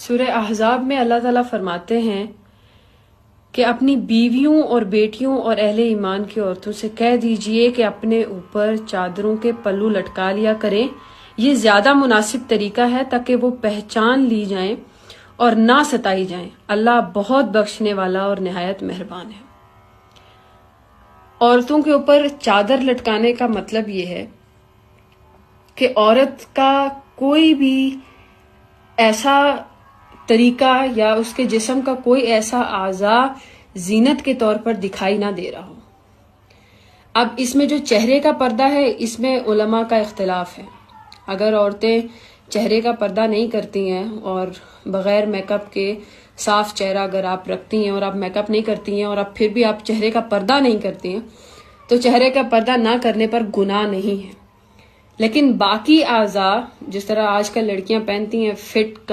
سورہ احزاب میں اللہ تعالیٰ فرماتے ہیں کہ اپنی بیویوں اور بیٹیوں اور اہل ایمان کی عورتوں سے کہہ دیجئے کہ اپنے اوپر چادروں کے پلو لٹکا لیا کریں، یہ زیادہ مناسب طریقہ ہے تاکہ وہ پہچان لی جائیں اور نہ ستائی جائیں۔ اللہ بہت بخشنے والا اور نہایت مہربان ہے۔ عورتوں کے اوپر چادر لٹکانے کا مطلب یہ ہے کہ عورت کا کوئی بھی ایسا طریقہ یا اس کے جسم کا کوئی ایسا اعضاء زینت کے طور پر دکھائی نہ دے رہا ہو۔ اب اس میں جو چہرے کا پردہ ہے، اس میں علماء کا اختلاف ہے۔ اگر عورتیں چہرے کا پردہ نہیں کرتی ہیں اور بغیر میک اپ کے صاف چہرہ اگر آپ رکھتی ہیں اور آپ میک اپ نہیں کرتی ہیں اور اب پھر بھی آپ چہرے کا پردہ نہیں کرتی ہیں تو چہرے کا پردہ نہ کرنے پر گناہ نہیں ہے، لیکن باقی اعضاء جس طرح آج کل لڑکیاں پہنتی ہیں فٹ